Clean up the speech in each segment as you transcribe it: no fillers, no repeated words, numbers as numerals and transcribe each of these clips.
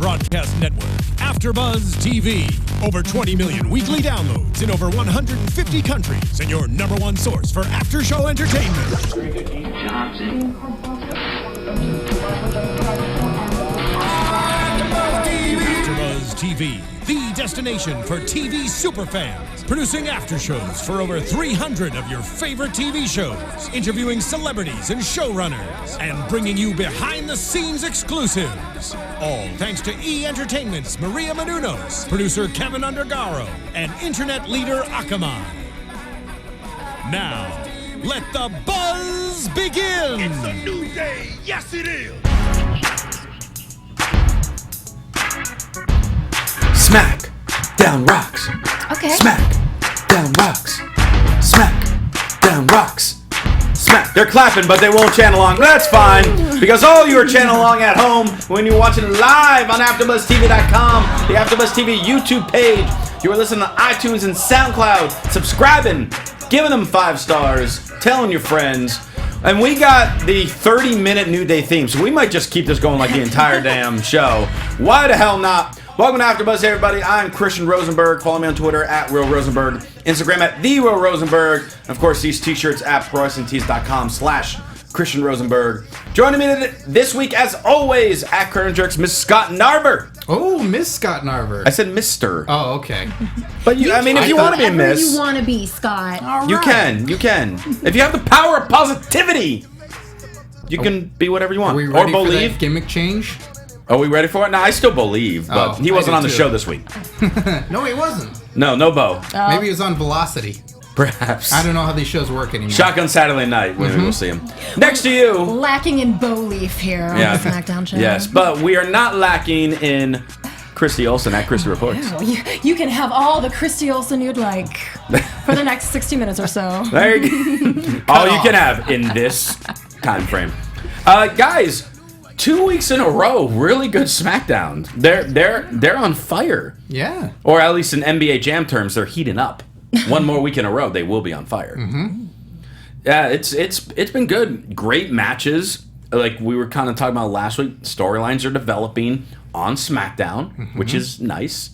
broadcast network, AfterBuzz TV. Over 20 million weekly downloads in over 150 countries, and your number one source for after-show entertainment. AfterBuzz TV, the destination for TV superfans, producing after-shows for over 300 of your favorite TV shows, interviewing celebrities and showrunners, and bringing you behind-the-scenes exclusives. All thanks to E! Entertainment's Maria Menounos, producer Kevin Undergaro, and internet leader Akamai. Now, let the buzz begin! It's a new day! Yes, it is! Smack down rocks. Okay. Smack down rocks. Smack down rocks. Smack. They're clapping, but they won't chant along. That's fine, because all you are chanting along at home when you're watching live on AfterBuzzTV.com, the AfterBuzz TV YouTube page. You are listening to iTunes and SoundCloud, subscribing, giving them 5 stars, telling your friends. And we got the 30-minute New Day theme, so we might just keep this going like the entire damn show. Why the hell not? Welcome to AfterBuzz, everybody. I'm Christian Rosenberg. Follow me on Twitter at Real Rosenberg, Instagram at The Real Rosenberg, and of course these t-shirts at ProWrestlingTees.com/Christian Rosenberg. Joining me this week, as always, at Curtain Jerks, Miss Scott Narver. Oh, Miss Scott Narver. I said Mr. Oh, okay. But I mean, if you want to be a Miss, you want to be, Scott. All right. you can. If you have the power of positivity, you can be whatever you want. Are we or ready for believe. that gimmick change? Are we ready for it? No, I still believe, but he wasn't I on do the too. show this week. No, he wasn't. No Bo. Maybe he was on Velocity. Perhaps. I don't know how these shows work anymore. Shotgun Saturday Night. Maybe we'll see him. Next to you. Lacking in Bo Leaf here on the SmackDown show. Yes, but we are not lacking in Christy Olsen at Christy Reports. Oh, you can have all the Christy Olsen you'd like for the next 60 minutes or so. There you go. All you can have in this time frame. Guys, 2 weeks in a row, really good SmackDown. They're on fire. Yeah. Or at least in NBA Jam terms, they're heating up. One more week in a row, they will be on fire. Mm-hmm. Yeah, it's been good. Great matches. Like we were kind of talking about last week, storylines are developing on SmackDown, which is nice.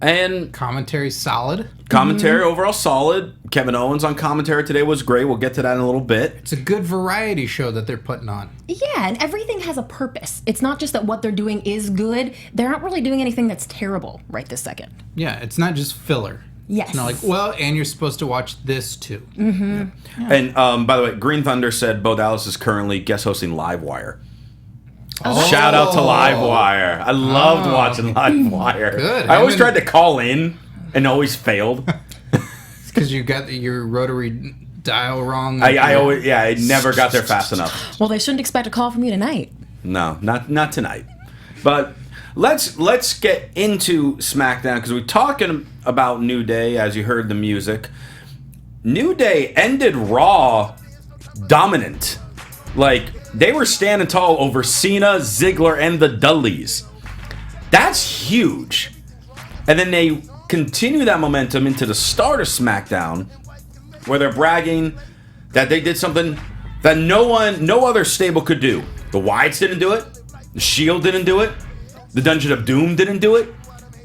And Commentary solid. commentary overall solid. Kevin Owens on commentary today was great. We'll get to that in a little bit. It's a good variety show that they're putting on. Yeah, and everything has a purpose. It's not just that what they're doing is good. They're not really doing anything that's terrible right this second. Yeah, it's not just filler. Yes. It's not like, well, and you're supposed to watch this too. Mm-hmm. Yeah. And by the way, Green Thunder said Bo Dallas is currently guest hosting Livewire. Oh. Shout out to Livewire. I loved watching Livewire. Good. I always tried to call in and always failed. It's because you got your rotary dial wrong. I never got there fast enough. Well, they shouldn't expect a call from you tonight. No, not tonight. But let's get into SmackDown because we're talking about New Day. As you heard the music, New Day ended Raw dominant. Like they were standing tall over Cena, Ziggler, and the Dudleys. That's huge. And then they continue that momentum into the start of SmackDown, where they're bragging that they did something that no other stable could do. The Wyatts didn't do it. The Shield didn't do it. The Dungeon of Doom didn't do it.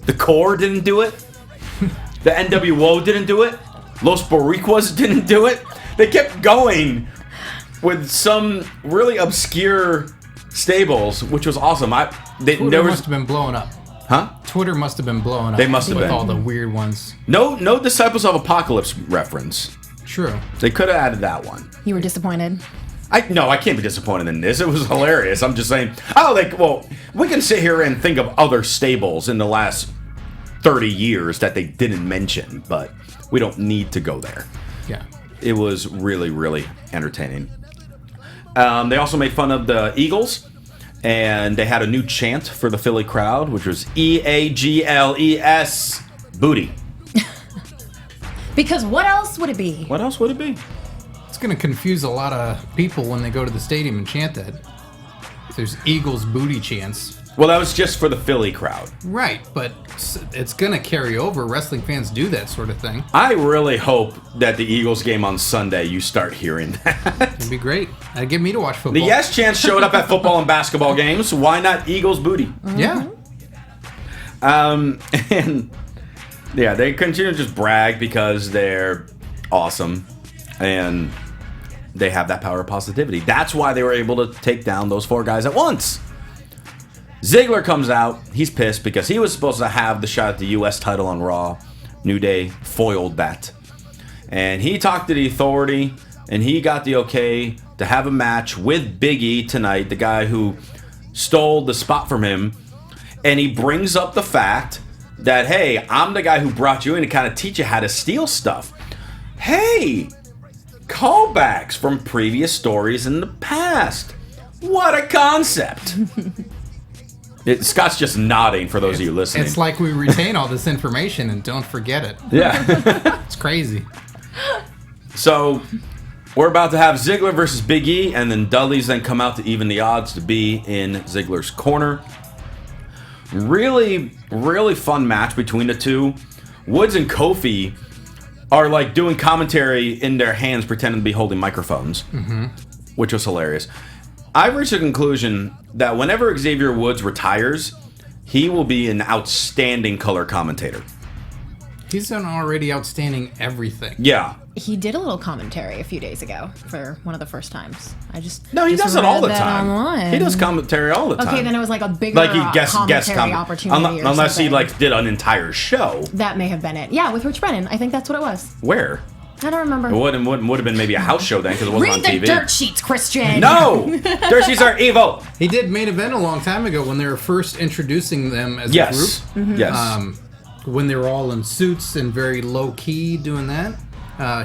The Core didn't do it. The NWO didn't do it. Los Boricuas didn't do it. They kept going with some really obscure stables, which was awesome. Twitter must have been blowing up. Huh? Twitter must have been blowing up. They must have with been. all the weird ones. No Disciples of Apocalypse reference. True. They could have added that one. You were disappointed. I can't be disappointed in this. It was hilarious. I'm just saying. We can sit here and think of other stables in the last 30 years that they didn't mention, but we don't need to go there. Yeah. It was really, really entertaining. They also made fun of the Eagles, and they had a new chant for the Philly crowd, which was EAGLES, booty. Because what else would it be? What else would it be? It's going to confuse a lot of people when they go to the stadium and chant that. There's Eagles booty chants. Well, that was just for the Philly crowd. Right, but it's going to carry over. Wrestling fans do that sort of thing. I really hope that the Eagles game on Sunday, you start hearing that. It'd be great. That'd get me to watch football. The Yes Chance showed up at football and basketball games. Why not Eagles booty? Yeah. And yeah, they continue to just brag because they're awesome and they have that power of positivity. That's why they were able to take down those 4 guys at once. Ziggler comes out. He's pissed because he was supposed to have the shot at the U.S. title on Raw. New Day foiled that. And he talked to the Authority, and he got the okay to have a match with Big E tonight, the guy who stole the spot from him. And he brings up the fact that, hey, I'm the guy who brought you in to kind of teach you how to steal stuff. Hey, callbacks from previous stories in the past. What a concept. Scott's just nodding for those of you listening. It's like we retain all this information and don't forget it. Yeah. It's crazy. So, we're about to have Ziggler versus Big E, and then Dudley's then come out to even the odds to be in Ziggler's corner. Really, really fun match between the two. Woods and Kofi are like doing commentary in their hands, pretending to be holding microphones, which was hilarious. I've reached a conclusion that whenever Xavier Woods retires, he will be an outstanding color commentator. He's done already outstanding everything. Yeah. He did a little commentary a few days ago for one of the first times. No, he does it all the time. Online. He does commentary all the time. Okay, then it was like a bigger like he guest commentary opportunity. Unless he something. like did an entire show. That may have been it. Yeah, with Rich Brennan. I think that's what it was. Where? I don't remember. It would have been maybe a house show then because it wasn't Read on the TV. dirt sheets, Christian. No! Dirt sheets are evil! He did main event a long time ago when they were first introducing them as a Yes. group. Yes. When they were all in suits and very low-key doing that.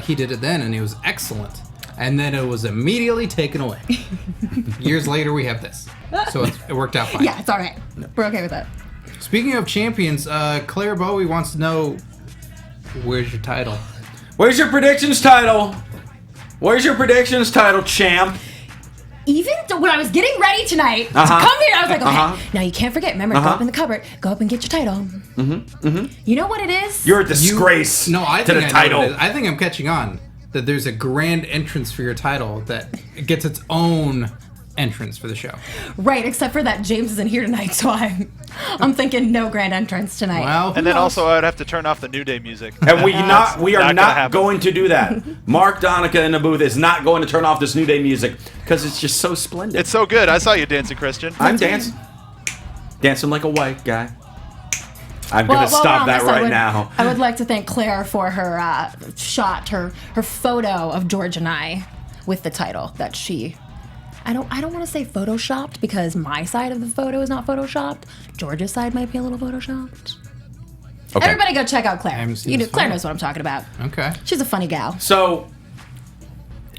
He did it then, and he was excellent. And then it was immediately taken away. Years later, we have this. So it worked out fine. Yeah, it's all right. We're okay with that. Speaking of champions, Claire Bowie wants to know, where's your title? Where's your predictions title? Where's your predictions title, champ? Even when I was getting ready tonight to come here, I was like, okay, now you can't forget. Remember, go up in the cupboard, go up and get your title. You know what it is? You're a disgrace to the title. I think I'm catching on that there's a grand entrance for your title that gets its own entrance for the show. Right, except for that James isn't here tonight, so I'm thinking no grand entrance tonight. Well, and then also I would have to turn off the New Day music. And we are not going going to do that. Mark Donica in the booth is not going to turn off this New Day music because it's just so splendid. It's so good. I saw you dancing, Christian. I'm dancing like a white guy. I'm going to stop that right now. I would like to thank Claire for her shot, her photo of George and I with the title that she... I don't want to say photoshopped because my side of the photo is not photoshopped. George's side might be a little photoshopped. Okay. Everybody go check out Claire. Claire knows what I'm talking about. Okay. She's a funny gal. So,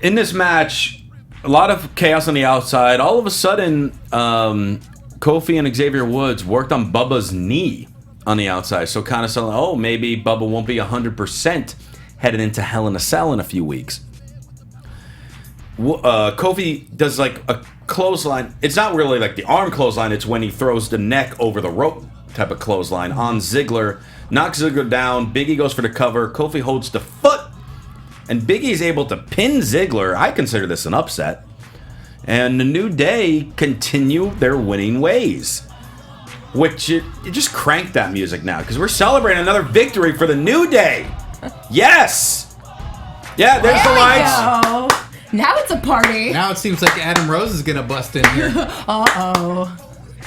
in this match, a lot of chaos on the outside. All of a sudden, Kofi and Xavier Woods worked on Bubba's knee on the outside. So kind of saying, oh, maybe Bubba won't be 100% headed into Hell in a Cell in a few weeks. Kofi does like a clothesline. It's not really like the arm clothesline. It's when he throws the neck over the rope type of clothesline on Ziggler. Knocks Ziggler down. Big E goes for the cover. Kofi holds the foot. And Big E's able to pin Ziggler. I consider this an upset. And the New Day continue their winning ways. Which, it just cranked that music now. Because we're celebrating another victory for the New Day. Yes! Yeah, there's the lights. Go. Now it's a party. Now it seems like Adam Rose is gonna bust in here. Uh-oh.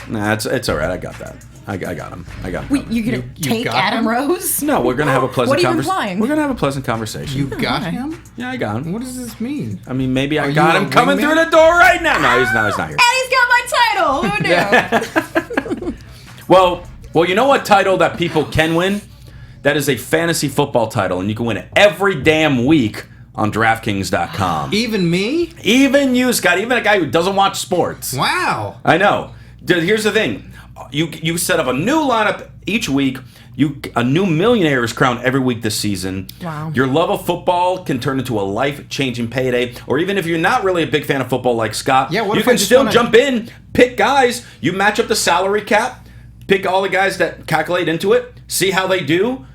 Nah, it's all right. I got that. I got him. Wait, you're gonna take Adam Rose? No, we're gonna have a pleasant conversation. What are you implying? We're gonna have a pleasant conversation. You got him? Yeah, I got him. What does this mean? I mean, maybe I Are got you him a coming wingman? through the door right now. No, he's not here. And he's got my title. Who knew? Well, you know what title that people can win? That is a fantasy football title, and you can win it every damn week on DraftKings.com. Even me? Even you, Scott. Even a guy who doesn't watch sports. Wow. I know. Dude, here's the thing. You set up a new lineup each week. A new millionaire is crowned every week this season. Wow. Your love of football can turn into a life-changing payday. Or even if you're not really a big fan of football like Scott, what you if I can just still wanna- jump in, pick guys. You match up the salary cap, pick all the guys that calculate into it, see how they do.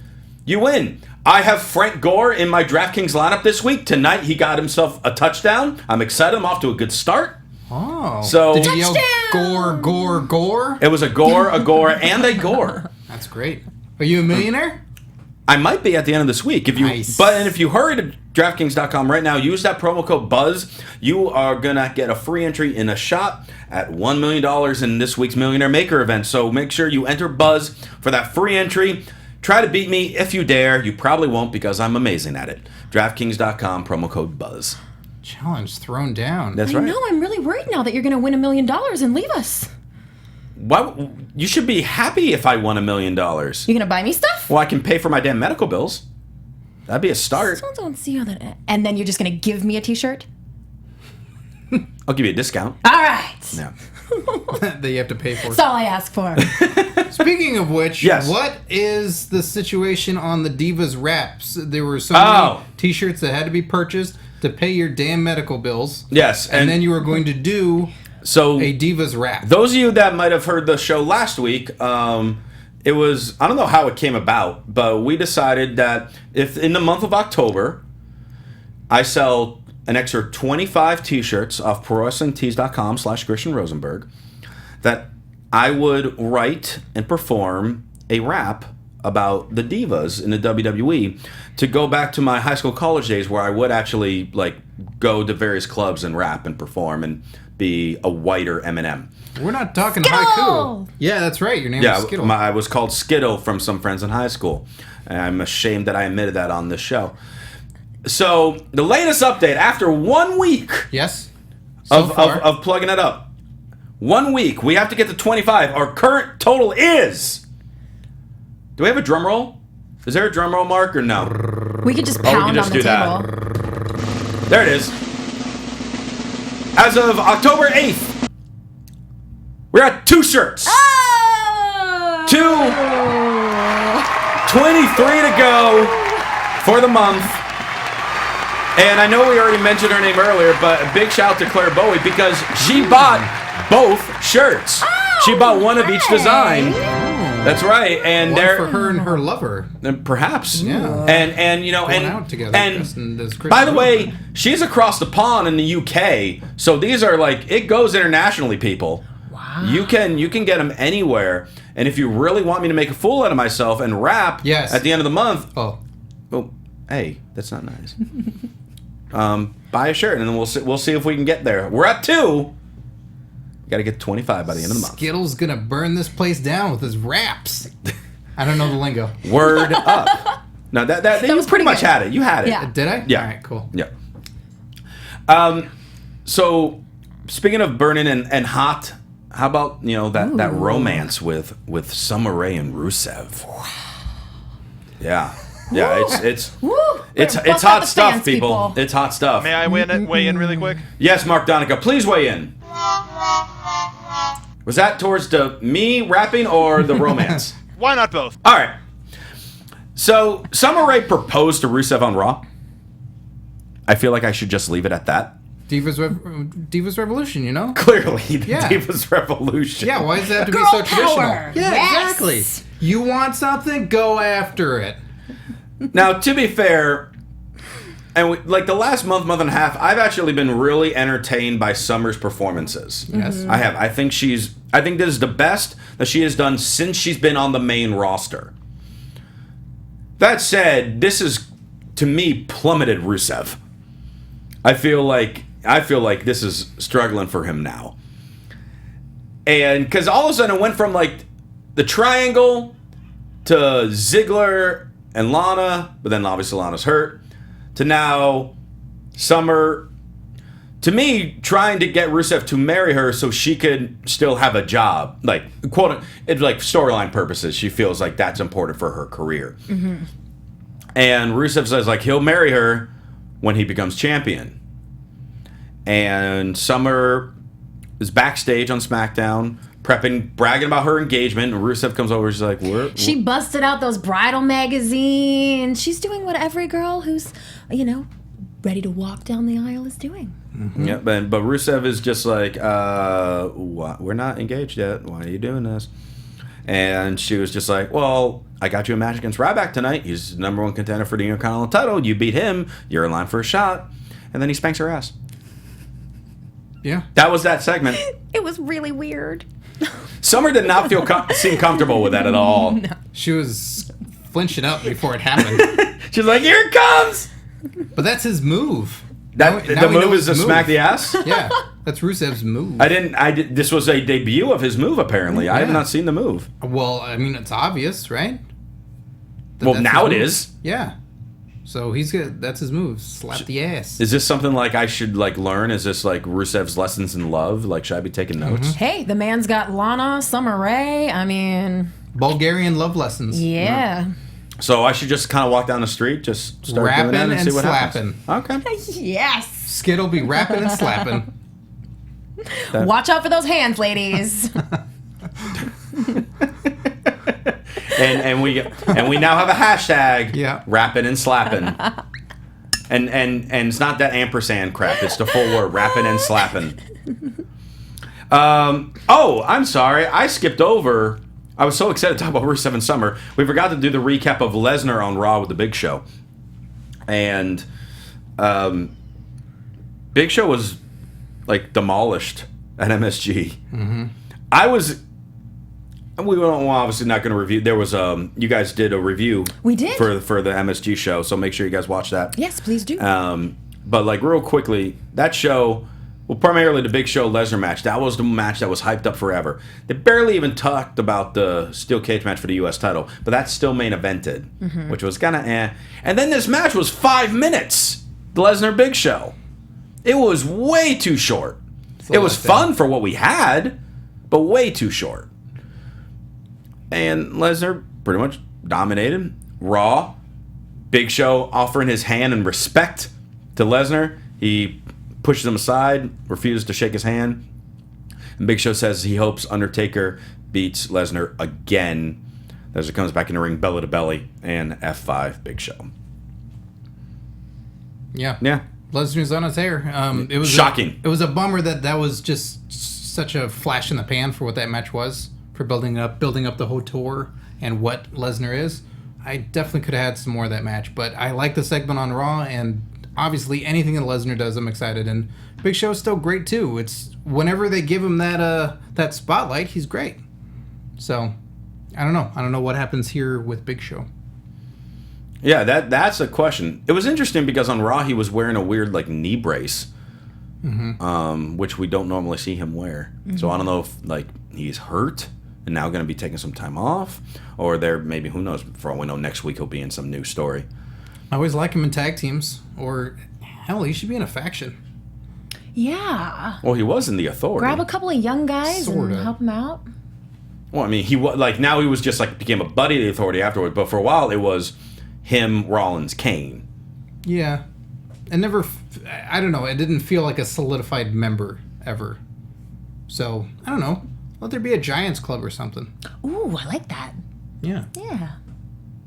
You win. I have Frank Gore in my DraftKings lineup this week. Tonight, he got himself a touchdown. I'm excited. I'm off to a good start. Oh. So did you yell Gore, Gore, Gore? it was a Gore, and a Gore. That's great. Are you a millionaire? I might be at the end of this week. If you, Nice. and if you hurry to DraftKings.com right now, use that promo code BUZZ. You are gonna get a free entry in a shot at $1 million in this week's Millionaire Maker event. So make sure you enter BUZZ for that free entry. Try to beat me if you dare. You probably won't because I'm amazing at it. DraftKings.com, promo code BUZZ. Challenge thrown down. That's I right. know. I'm really worried now that you're going to win $1 million and leave us. Why, you should be happy if I won $1 million. You going to buy me stuff? Well, I can pay for my damn medical bills. That'd be a start. Still don't see how that. And then you're just going to give me a T-shirt? I'll give you a discount. All right. Yeah. That you have to pay for. That's all I ask for. Speaking of which, Yes. what is the situation on the Divas wraps? There were so many T-shirts that had to be purchased to pay your damn medical bills. Yes, and then you were going to do so a Divas wrap. those of you that might have heard the show last week, it was, I don't know how it came about, but we decided that if in the month of October, I sell an extra 25 T-shirts off ProWrestlingTees.com/Christian Rosenberg, that I would write and perform a rap about the divas in the WWE to go back to my high school college days where I would actually like go to various clubs and rap and perform and be a whiter Eminem. We're not talking Skittle! haiku. Yeah, that's right. Your name Yeah, is Skittle. I was called Skittle from some friends in high school. And I'm ashamed that I admitted that on this show. So, the latest update, after 1 week Yes. So far. of plugging it up, 1 week, we have to get to 25. Our current total is... Do we have a drum roll? Is there a drum roll, Mark, or no? We could just Oh, we pound can just on the do that. table. There it is. As of October 8th, we're at 2 shirts. Oh! 23 to go for the month. And I know we already mentioned her name earlier, but a big shout out to Claire Bowie because she bought both shirts. She bought one of each design. That's right, and One they're for her and her lover. perhaps, Yeah. and you know, Going and out together, and Kristen, does Kristen by the way, Rosenberg. she's across the pond in the UK, so these are like it goes internationally, people. Wow, you can get them anywhere, and if you really want me to make a fool out of myself and rap Yes. at the end of the month, Oh, well, hey, that's not nice. Buy a shirt, and then we'll see if we can get there. We're at 2. Got to get 25 by the end of the month. Skittle's gonna burn this place down with his raps. I don't know the lingo. Word up. No, that you was pretty pretty much good. had it. You had it. Yeah. Did I? Yeah. All right, cool. Yeah. So speaking of burning and hot, how about that romance with Summer Rae and Rusev? Yeah. Yeah, it's Woo! it's Better buck hot up the stuff, fans, people. It's hot stuff. May I weigh in really quick? Yes, Mark Donica, please weigh in. Was that towards me rapping or the romance? Why not both? All right. So Summer Rae proposed to Rusev on Raw. I feel like I should just leave it at that. Divas Revolution, you know? Clearly, the Yeah. Divas Revolution. Yeah, why does that have to be Girl so traditional? power. Yeah, Yes. exactly. You want something, go after it. Now, to be fair, and like the last month and a half, I've actually been really entertained by Summer's performances. Yes. I have. I think this is the best that she has done since she's been on the main roster. That said, this is, to me, plummeted Rusev. I feel like this is struggling for him now. And because all of a sudden it went from like the triangle to Ziggler and Lana, but then obviously Lana's hurt, to now Summer, to me, trying to get Rusev to marry her so she could still have a job. Like, quote, it's like storyline purposes, she feels like that's important for her career. Mm-hmm. And Rusev says, like, he'll marry her when he becomes champion. And Summer is backstage on SmackDown, bragging about her engagement, and Rusev comes over, she's like, She busted out those bridal magazines. She's doing what every girl who's, ready to walk down the aisle is doing. Mm-hmm. Yeah, but Rusev is just like, what? We're not engaged yet. Why are you doing this? And she was just like, well, I got you a match against Ryback tonight. He's the #1 contender for the Intercontinental title. You beat him. You're in line for a shot. And then he spanks her ass. Yeah. That was that segment. It was really weird. Summer did not seem comfortable with that at all. No. She was flinching up before it happened. She's like, "Here it comes!" But that's his move. The move is to smack the ass? Yeah, that's Rusev's move. This was a debut of his move, apparently. Yeah. I have not seen the move. Well, I mean, it's obvious, right? Well, now it is. Yeah. So he's good. That's his move. Slap the ass. Is this something like I should like learn? Is this like Rusev's lessons in love? Like, should I be taking notes? Hey, the man's got Lana, Summer Rae. I mean, Bulgarian love lessons. Yeah. So I should just kind of walk down the street, just start doing that and see what slapping. Happens. Okay. Yes. Skid will be rapping and slapping. Watch out for those hands, ladies. and we now have a hashtag. Yeah. Rapping and slapping. And it's not that ampersand crap. It's the full word. Rapping and slapping. I'm sorry. I skipped over. I was so excited to talk about Rusev and Summer. We forgot to do the recap of Lesnar on Raw with the Big Show. And Big Show was like demolished at MSG. Mm-hmm. We were obviously not going to review. There was you guys did a review. We did for the MSG show. So make sure you guys watch that. Yes, please do. But like real quickly, that show. Well, primarily the Big Show Lesnar match. That was the match that was hyped up forever. They barely even talked about the steel cage match for the U.S. title, but that's still main evented, which was kind of eh. And then this match was 5 minutes. The Lesnar Big Show. It was way too short. It was fun for what we had, but way too short. And Lesnar pretty much dominated. Raw. Big Show offering his hand in respect to Lesnar. He pushes him aside, refuses to shake his hand. And Big Show says he hopes Undertaker beats Lesnar again. Lesnar comes back in the ring, belly to belly, and F5 Big Show. Yeah. Yeah. Lesnar's on his hair. It was shocking. It was a bummer that was just such a flash in the pan for what that match was, for building up the whole tour and what Lesnar is. I definitely could have had some more of that match, but I like the segment on Raw, and obviously anything that Lesnar does, I'm excited. And Big Show's still great too. It's whenever they give him that spotlight, he's great. So I don't know what happens here with Big Show. Yeah, that's a question. It was interesting because on Raw he was wearing a weird like knee brace, which we don't normally see him wear. Mm-hmm. So I don't know if like he's hurt and now going to be taking some time off, or there maybe, who knows, for all we know, next week he'll be in some new story. I always like him in tag teams, or hell, he should be in a faction. Yeah. Well, he was in the Authority. Grab a couple of young guys and help him out. Well, I mean, he was like, now he was just like became a buddy of the Authority afterward, but for a while it was him, Rollins, Kane. Yeah. And never, I don't know, it didn't feel like a solidified member ever. So, I don't know. Let there be a Giants Club or something. Ooh, I like that. Yeah. Yeah.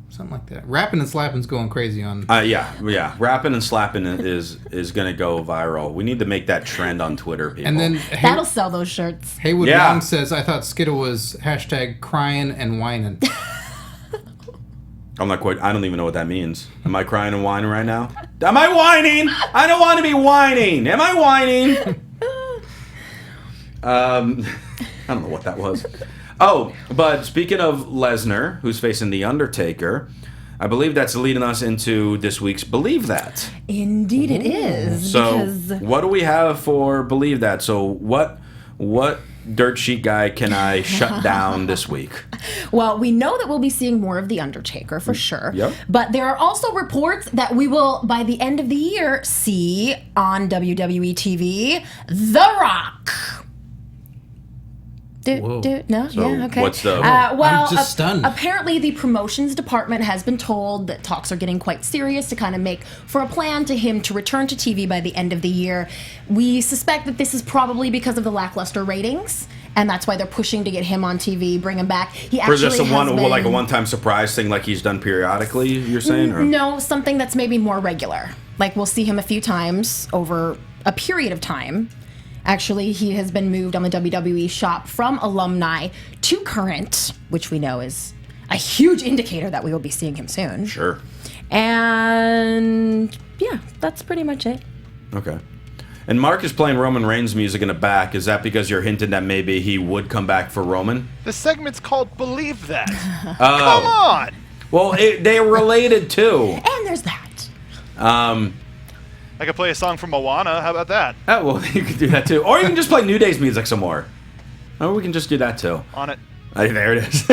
Something like that. Rapping and slapping's going crazy on. Yeah. Rapping and slapping is going to go viral. We need to make that trend on Twitter, people. And then that'll sell those shirts. Haywood Young says, I thought Skittle was hashtag crying and whining. I'm not quite. I don't even know what that means. Am I crying and whining right now? Am I whining? I don't want to be whining. Am I whining? I don't know what that was. Oh, but speaking of Lesnar, who's facing The Undertaker, I believe that's leading us into this week's Believe That. Indeed it is. So, what do we have for Believe That? So, what dirt sheet guy can I shut down this week? Well, we know that we'll be seeing more of The Undertaker for sure. Yep. But there are also reports that we will, by the end of the year, see on WWE TV, The Rock. Whoa. No? So yeah, okay. what's the... well, I'm just stunned. Apparently the promotions department has been told that talks are getting quite serious to kind of make for a plan to him to return to TV by the end of the year. We suspect that this is probably because of the lackluster ratings, and that's why they're pushing to get him on TV, bring him back. He actually just like a one-time surprise thing like he's done periodically, you're saying? Or? No, something that's maybe more regular. Like we'll see him a few times over a period of time. Actually, he has been moved on the WWE shop from alumni to current, which we know is a huge indicator that we will be seeing him soon. Sure. And yeah, that's pretty much it. Okay. And Mark is playing Roman Reigns music in the back. Is that because you're hinting that maybe he would come back for Roman? The segment's called Believe That. Come on! Well, they're related too. And there's that. I could play a song from Moana. How about that? Oh, well, you could do that too. Or you can just play New Day's music some more. Or we can just do that too. On it. There it is.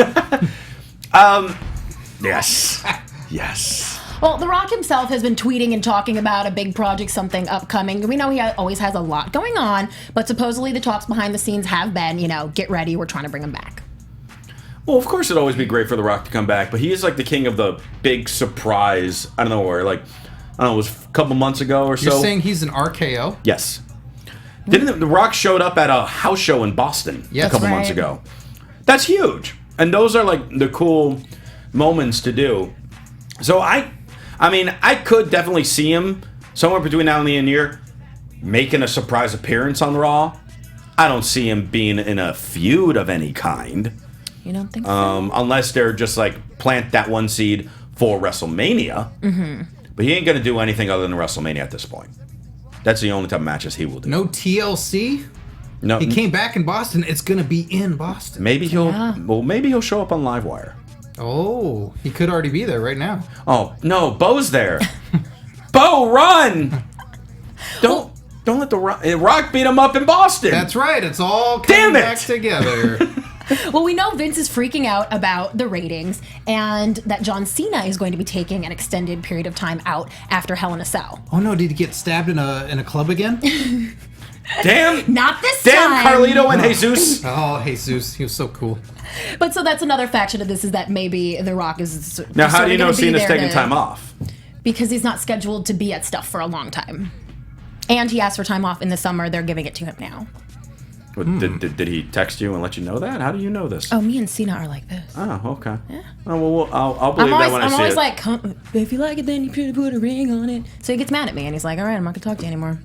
Yes. Yes. Well, The Rock himself has been tweeting and talking about a big project, something upcoming. We know he always has a lot going on, but supposedly the talks behind the scenes have been, get ready, we're trying to bring him back. Well, of course it'd always be great for The Rock to come back, but he is like the king of the big surprise. I don't know where, it was a couple months ago or so. You're saying he's an RKO? Yes. Didn't The Rock showed up at a house show in Boston a couple months ago? That's huge. And those are the cool moments to do. So I could definitely see him somewhere between now and the end of the year making a surprise appearance on Raw. I don't see him being in a feud of any kind. You don't think so? Unless they're just plant that one seed for WrestleMania. Mm-hmm. But he ain't going to do anything other than WrestleMania at this point. That's the only type of matches he will do. No TLC? No. He came back in Boston. It's going to be in Boston. Maybe he'll show up on Livewire. Oh, he could already be there right now. Oh, no, Bo's there. Bo, run! Don't let the Rock beat him up in Boston. That's right. It's all coming back together. Well, we know Vince is freaking out about the ratings and that John Cena is going to be taking an extended period of time out after Hell in a Cell. Oh no, did he get stabbed in a club again? Damn! Not this damn time! Damn Carlito and Jesus! Oh, Jesus, he was so cool. But so that's another faction of this, is that maybe The Rock is... Now, how do you know Cena's taking time off? Because he's not scheduled to be at stuff for a long time. And he asked for time off in the summer. They're giving it to him now. Did he text you and let you know that? How do you know this? Oh, me and Cena are like this. Oh, okay. Yeah. Oh, well, I'll believe that when I see it. I'm always like, if you like it, then you should put a ring on it. So he gets mad at me, and he's like, all right, I'm not going to talk to you anymore.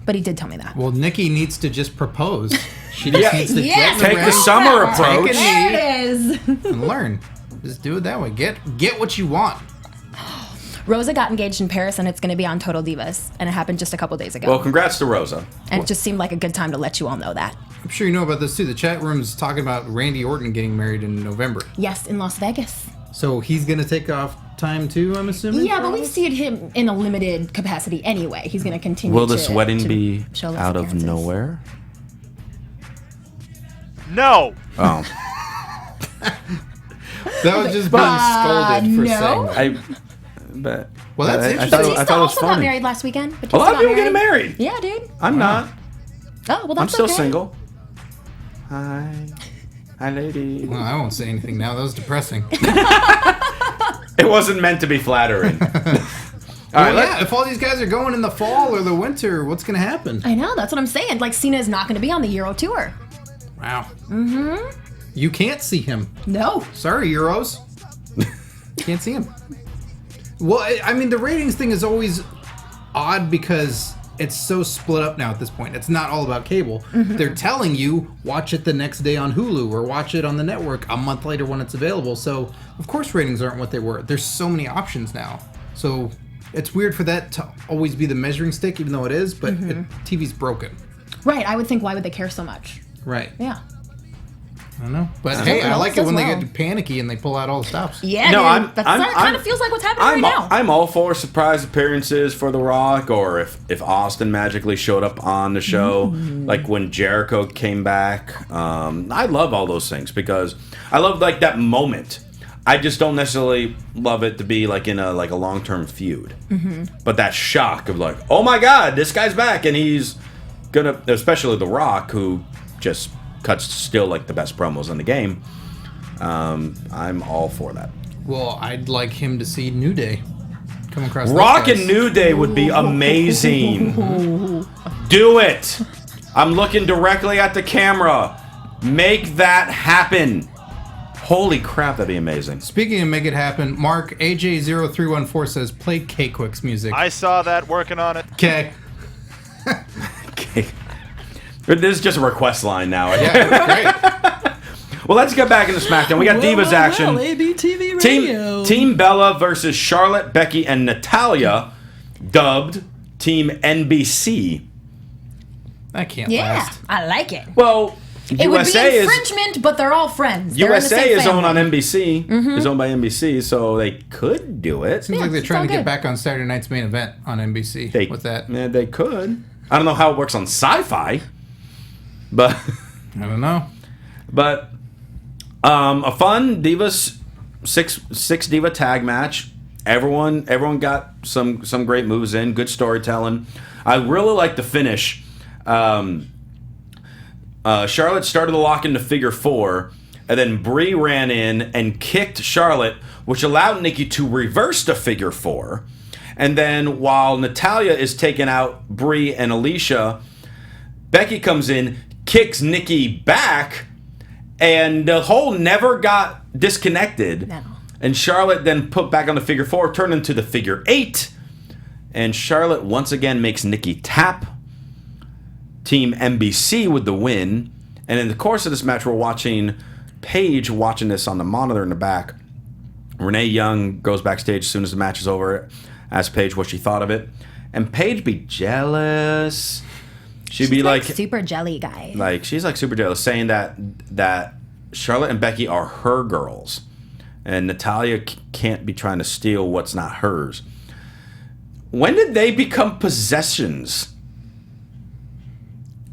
But he did tell me that. Well, Nikki needs to just propose. She just needs to get in the take ring, the summer approach. There it is. And learn. Just do it that way. Get what you want. Rosa got engaged in Paris, and it's going to be on Total Divas, and it happened just a couple days ago. Well, congrats to Rosa. And it just seemed like a good time to let you all know that. I'm sure you know about this too. The chat room's talking about Randy Orton getting married in November. Yes, in Las Vegas. So he's going to take off time too, I'm assuming? Yeah, but we see him in a limited capacity anyway. He's going to continue. Will this wedding be out of appearances. nowhere? No. Oh. That was just being scolded for saying that. But well, that's interesting. Batista also got married last weekend. A lot of people getting married. Yeah, dude. I'm not. Oh, well, that's I'm still okay. single. Hi, lady. Well, I won't say anything now. That was depressing. It wasn't meant to be flattering. If all these guys are going in the fall or the winter, what's going to happen? I know, that's what I'm saying. Like, Cena is not going to be on the Euro tour. Wow. Mm-hmm. You can't see him. No. Sorry, Euros. Can't see him. Well, I mean, the ratings thing is always odd because it's so split up now at this point. It's not all about cable. Mm-hmm. They're telling you, watch it the next day on Hulu or watch it on the network a month later when it's available. So, of course, ratings aren't what they were. There's so many options now. So, it's weird for that to always be the measuring stick, even though it is, but TV's broken. Right, I would think, why would they care so much? Right. Yeah. I don't know. But hey, I like it when they get panicky and they pull out all the stops. Yeah, no, dude. That kind of feels like what's happening right now. I'm all for surprise appearances for The Rock, or if Austin magically showed up on the show, like when Jericho came back. I love all those things because I love like that moment. I just don't necessarily love it to be like in a long-term feud. Mm-hmm. But that shock of like, oh my God, this guy's back and he's gonna, especially The Rock, who just cuts still like the best promos in the game. I'm all for that. Well, I'd like him to see New Day come across. Rock and New Day would be amazing. Do it. I'm looking directly at the camera. Make that happen. Holy crap, that'd be amazing. Speaking of make it happen, Mark, AJ0314 says, play K-Quick's music. I saw that, working on it. Okay. Okay. This is just a request line now. Yeah, great. Well, let's get back into SmackDown. We got Divas action. ABTV Radio. Team Bella versus Charlotte, Becky, and Natalya, dubbed Team NBC. That can't Yeah, last. I like it. Well, It would be infringement, but they're all friends. They're in the USA same is owned on family. NBC. Is owned by NBC, so they could do it. Seems like they're it's trying all to get good. back on Saturday night's main event on NBC with that. Yeah, they could. I don't know how it works on Syfy, but I don't know. but a fun Divas six Diva tag match. Everyone got some great moves in. Good storytelling. I really like the finish. Charlotte started the lock into figure 4, and then Brie ran in and kicked Charlotte, which allowed Nikki to reverse the figure 4. And then while Natalya is taking out Brie and Alicia, Becky comes in, kicks Nikki back, and the hole never got disconnected. No. And Charlotte then put back on the figure 4, turned into the figure 8. And Charlotte once again makes Nikki tap. Team NBC with the win. And in the course of this match, we're watching Paige watching this on the monitor in the back. Renee Young goes backstage as soon as the match is over, asks Paige what she thought of it. And Paige be jealous. She'd be like super jelly guy. Like, she's like super jealous, saying that Charlotte and Becky are her girls. And Natalya can't be trying to steal what's not hers. When did they become possessions?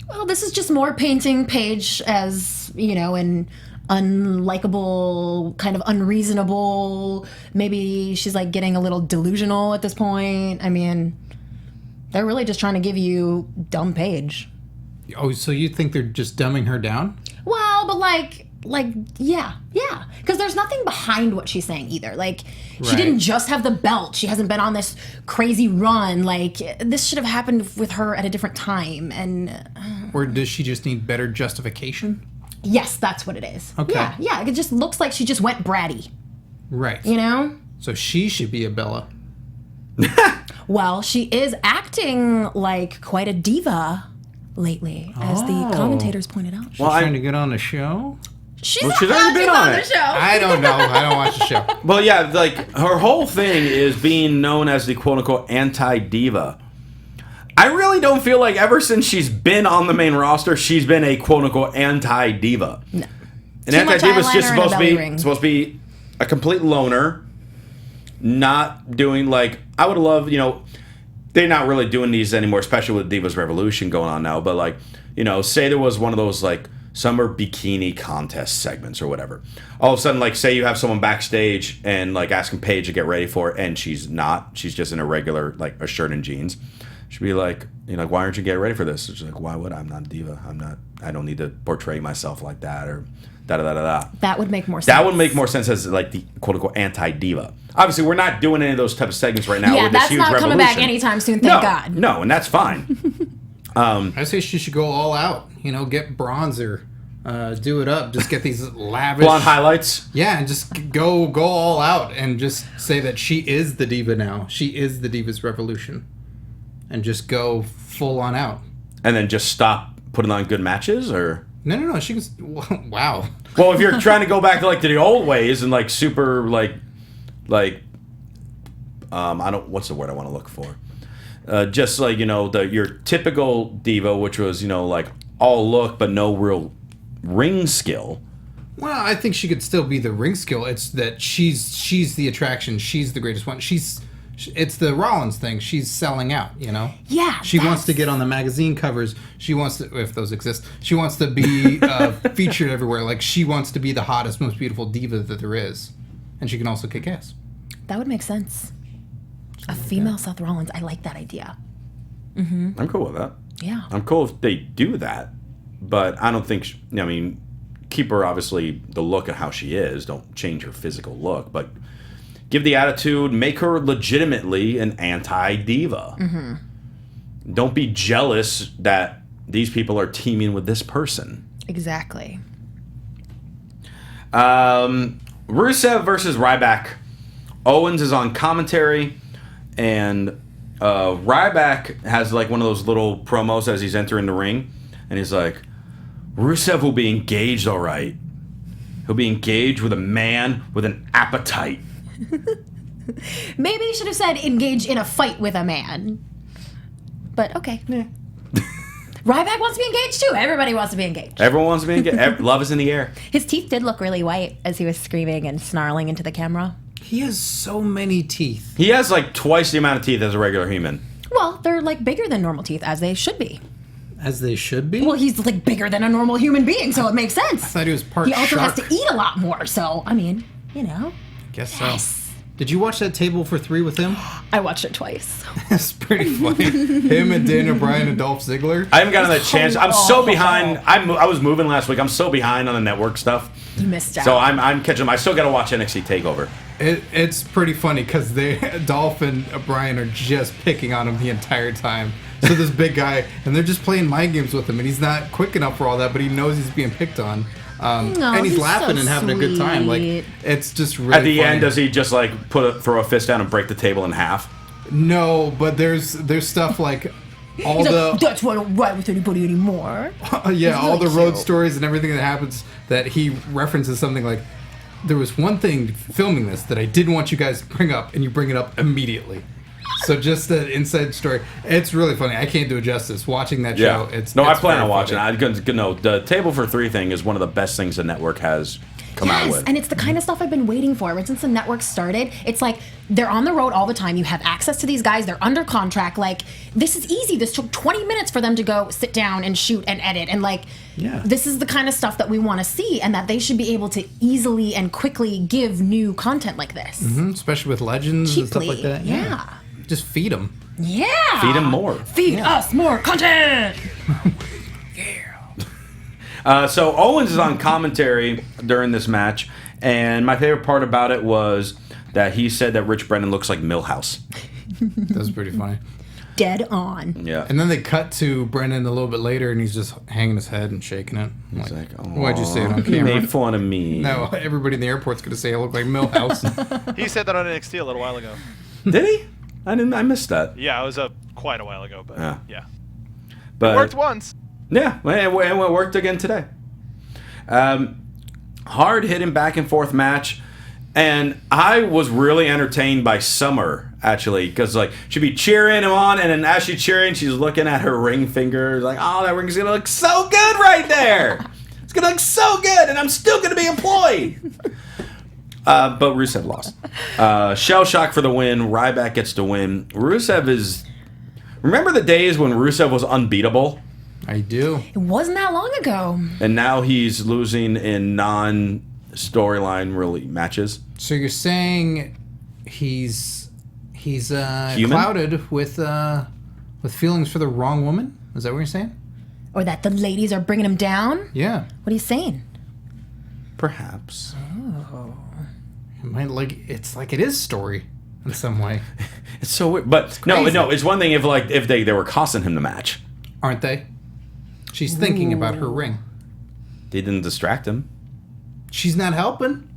Well, this is just more painting Paige as, an unlikable, kind of unreasonable. Maybe she's like getting a little delusional at this point. I mean, they're really just trying to give you dumb Paige. Oh, so you think they're just dumbing her down? Well, but yeah. Because there's nothing behind what she's saying either. Like, she Right. didn't just have the belt. She hasn't been on this crazy run. Like, this should have happened with her at a different time. And Or does she just need better justification? yes, that's what it is. Okay. Yeah. It just looks like she just went bratty. Right. So she should be a Bella. Well, she is acting like quite a diva lately, as the commentators pointed out. She's trying to get on the show? She's already been on it. the show. I don't know. I don't watch the show. Well, yeah, like, her whole thing is being known as the quote-unquote anti-diva. I really don't feel like ever since she's been on the main roster, she's been a quote-unquote anti-diva. No. An Too much anti-diva is eyeliner just and a belly ring. supposed to be a complete loner, not doing, like, I would love, they're not really doing these anymore, especially with Divas Revolution going on now, but, like, say there was one of those, like, summer bikini contest segments or whatever. All of a sudden, like, say you have someone backstage and, like, asking Paige to get ready for it, and she's not. She's just in a regular, like, a shirt and jeans. She'd be like, why aren't you getting ready for this? She's like, why would I? I'm not a diva. I don't need to portray myself like that, or da-da-da-da-da. That would make more sense. That would make more sense as, like, the quote-unquote anti-diva. Obviously, we're not doing any of those type of segments right now. Yeah, with this that's huge not coming back revolution. anytime soon, thank God. No, and that's fine. I say she should go all out. Get bronzer, do it up. Just get these lavish Blonde highlights. Yeah, and just go all out and just say that she is the diva now. She is the Divas Revolution, and just go full on out. And then just stop putting on good matches, or No. She was wow. well, if you're trying to go back to, like, to the old ways and, like, super like I don't, what's the word I want to look for? Just like, your typical diva, which was, like, all look but no real ring skill. Well, I think she could still be the ring skill. It's that she's the attraction. She's the greatest one. It's the Rollins thing. She's selling out, Yeah. She wants to get on the magazine covers. She wants to, if those exist, she wants to be featured everywhere. Like, she wants to be the hottest, most beautiful diva that there is. And she can also kick ass. That would make sense. A female Seth Rollins. I like that idea. I'm cool with that. Yeah. I'm cool if they do that, but I don't think, keep her obviously the look of how she is. Don't change her physical look, but give the attitude, make her legitimately an anti-diva. Mm-hmm. Don't be jealous that these people are teaming with this person. Exactly. Rusev versus Ryback. Owens is on commentary, and Ryback has, like, one of those little promos as he's entering the ring, and he's like, Rusev will be engaged, all right. He'll be engaged with a man with an appetite. Maybe he should have said engage in a fight with a man. but okay. Yeah. Ryback wants to be engaged too. Everybody wants to be engaged. Everyone wants to be engaged. Love is in the air. His teeth did look really white as he was screaming and snarling into the camera. He has so many teeth. He has like twice the amount of teeth as a regular human. Well, they're like bigger than normal teeth, as they should be. As they should be? Well, he's like bigger than a normal human being, so it makes sense. I thought he was part He also shark. has to eat a lot more, so, I mean, you know. Guess Yes. so. Did you watch that Table for Three with him? I watched it twice. It's pretty funny. Him and Daniel Bryan and Dolph Ziggler. I haven't gotten that chance. I'm so behind. I was moving last week. I'm so behind on the network stuff. You missed out. So I'm catching them. I still got to watch NXT TakeOver. It's pretty funny because Dolph and Bryan are just picking on him the entire time. So this big guy, and they're just playing mind games with him, and he's not quick enough for all that, but he knows he's being picked on. And he's laughing so and having a good time. Like, sweet. it's just really At the funny. end, does he just like throw a fist down and break the table in half? No, but there's stuff like all He's the like, that's why I don't ride with anybody anymore. yeah, all really the road cute. stories and everything that happens that he references something like, there was one thing filming this that I didn't want you guys to bring up, and you bring it up immediately. So just that inside story, it's really funny. I can't do it justice. Watching that show, Yeah. it's I it's plan very on watching. funny. The Table for Three thing is one of the best things the network has come out Yes, with. and it's the kind of stuff I've been waiting for. Ever since the network started, it's like they're on the road all the time. You have access to these guys. They're under contract. Like, this is easy. This took 20 minutes for them to go sit down and shoot and edit. And, like, Yeah. this is the kind of stuff that we want to see, and that they should be able to easily and quickly give new content like this. Especially with legends Cheaply. and stuff like that. Yeah. Just feed them. Yeah. Feed him more. Feed us more content. So Owens is on commentary during this match, and my favorite part about it was that he said that Rich Brennan looks like Millhouse. That was pretty funny. Dead on. Yeah. And then they cut to Brennan a little bit later, and he's just hanging his head and shaking it. I'm He's like, why'd you say it on "He camera? made fun of me. No, everybody in the airport's gonna say I look like Millhouse. He said that on NXT a little while ago. Did he? I missed that. Yeah, it was quite a while ago, but yeah. But Worked once. Yeah, and it worked again today. Hard hitting back and forth match, and I was really entertained by Summer actually, because like she'd be cheering him on, and then as she's cheering, she's looking at her ring finger, like, oh, that ring's gonna look so good right there. It's gonna look so good, and I'm still gonna be employed. But Rusev lost. Shell Shock for the win. Ryback gets the win. Rusev is. Remember the days when Rusev was unbeatable? I do. It wasn't that long ago. And now he's losing in non-storyline really matches. So you're saying he's Human? clouded with feelings for the wrong woman? Is that what you're saying? Or that the ladies are bringing him down? Yeah. What are you saying? Perhaps. It might it's like it is story in some way, It's so weird. But no, it's one thing if they were costing him the match. aren't they? She's thinking about her ring. They didn't distract him. She's not helping.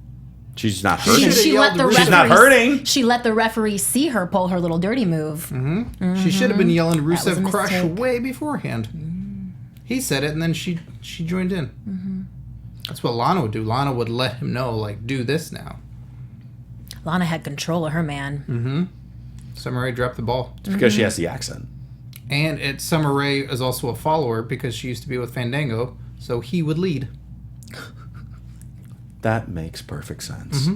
She's not hurting. should've yelled to Rusev. She's not hurting. She let the referee see her pull her little dirty move. She should have been yelling was a Rusev Crush mistake. way beforehand. He said it, and then she joined in. That's what Lana would do. Lana would let him know, like, do this now. Lana had control of her man. Summer Rae dropped the ball. It's because she has the accent. And Summer Rae is also a follower because she used to be with Fandango, so he would lead. That makes perfect sense.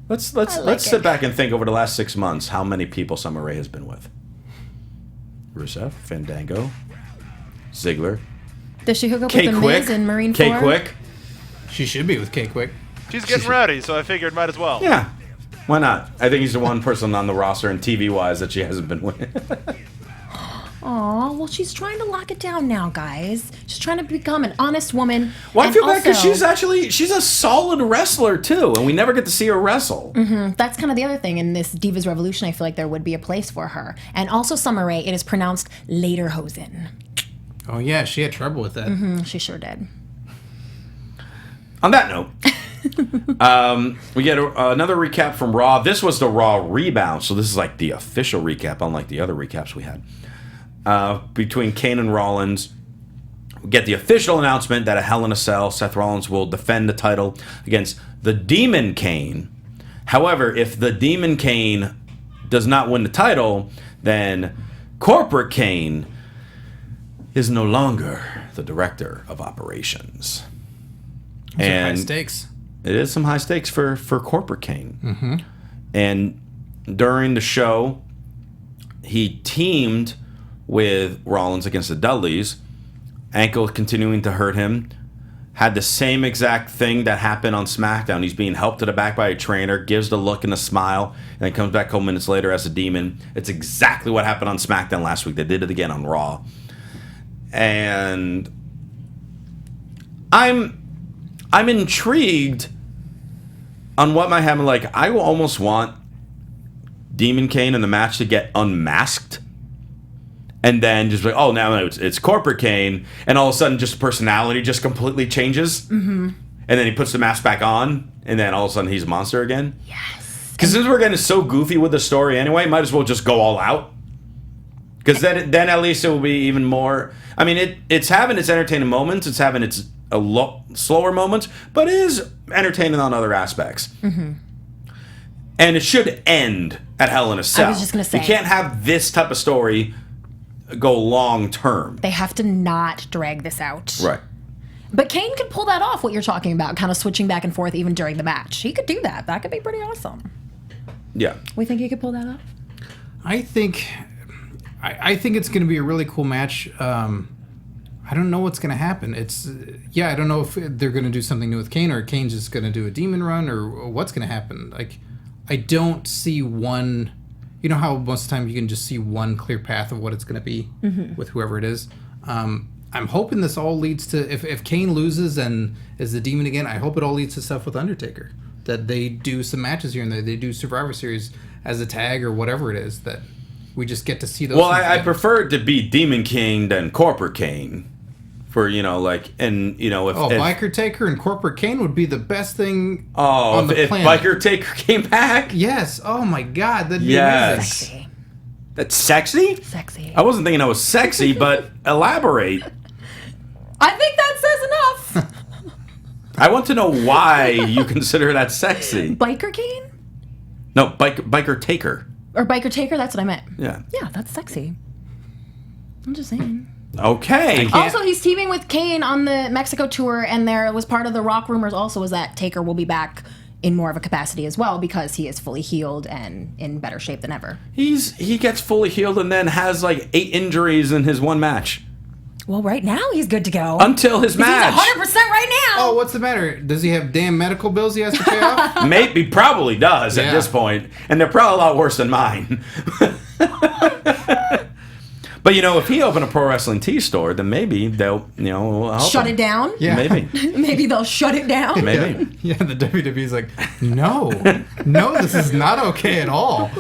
Let's like sit it. back and think over the last 6 months how many people Summer Rae has been with. Rusev, Fandango, Ziggler, Does she hook up K with the Quick, Miz and Marine K 4? Quick. She should be with K-Quick. She's getting rowdy, so I figured might as well. Yeah, why not? I think he's the one person on the roster and TV wise that she hasn't been with. Aw, well, she's trying to lock it down now, guys. She's trying to become an honest woman. Well, I and feel bad because also- she's a solid wrestler too, and we never get to see her wrestle. That's kind of the other thing in this Divas Revolution. I feel like there would be a place for her. And also Summer Rae, it is pronounced Lederhosen. Oh, yeah, she had trouble with that. She sure did. On that note, we get another recap from Raw. This was the Raw rebound, so this is like the official recap, unlike the other recaps we had. Between Kane and Rollins, we get the official announcement that at Hell in a Cell, Seth Rollins will defend the title against the Demon Kane. However, if the Demon Kane does not win the title, then Corporate Kane is no longer the director of operations. High stakes. It is some high stakes for Corporate Kane. Mm-hmm. And during the show, he teamed with Rollins against the Dudleys. Ankle continuing to hurt him. Had the same exact thing that happened on SmackDown. He's being helped to the back by a trainer, gives the look and a smile, and then comes back a couple minutes later as a demon. It's exactly what happened on SmackDown last week. They did it again on Raw. And I'm intrigued on what might happen. Like, I will almost want Demon Kane in the match to get unmasked. And then just like, oh, now it's Corporate Kane. And all of a sudden, just personality just completely changes. Mm-hmm. And then he puts the mask back on. And then all of a sudden, he's a monster again. Yes. Because since we're getting so goofy with the story anyway, might as well just go all out. Because then at least it will be even more... I mean, it's having its entertaining moments. It's having its slower moments. But it is entertaining on other aspects. Mm-hmm. And it should end at Hell in a Cell. I was just going to say... You can't have this type of story go long term. They have to not drag this out. Right. But Kane could pull that off, what you're talking about, kind of switching back and forth even during the match. He could do that. That could be pretty awesome. Yeah. We think he could pull that off? I think it's going to be a really cool match. I don't know what's going to happen. I don't know if they're going to do something new with Kane, or Kane's just going to do a demon run, or what's going to happen. Like, I don't see one... You know how most of the time you can just see one clear path of what it's going to be with whoever it is? I'm hoping this all leads to... If Kane loses and is the demon again, I hope it all leads to stuff with Undertaker. That they do some matches here and there. They do Survivor Series as a tag or whatever it is. That we just get to see those... Well, I prefer it to be Demon King than Corporate Kane. For, if Biker Taker and Corporate Kane would be the best thing on the if planet. Biker Taker came back? Yes. Oh my God, that'd be amazing. Sexy. That's sexy? Sexy. I wasn't thinking I was sexy, but elaborate. I think that says enough. I want to know why you consider that sexy. Biker Kane? No, Biker Taker. Or Biker Taker, that's what I meant. Yeah. Yeah, that's sexy. I'm just saying. Okay. Also, he's teaming with Kane on the Mexico tour, and there was part of the Rock rumors also was that Taker will be back in more of a capacity as well because he is fully healed and in better shape than ever. He gets fully healed and then has like 8 injuries in his one match. Well, right now he's good to go. Until his match. He's 100% right now. Oh, what's the matter? Does he have damn medical bills he has to pay off? Maybe, probably does at this point. And they're probably a lot worse than mine. But, if he opened a pro wrestling tea store, then maybe they'll, help shut him. it down? Yeah. Maybe. Maybe they'll shut it down? Maybe. Yeah, the WWE's like, no, this is not okay at all.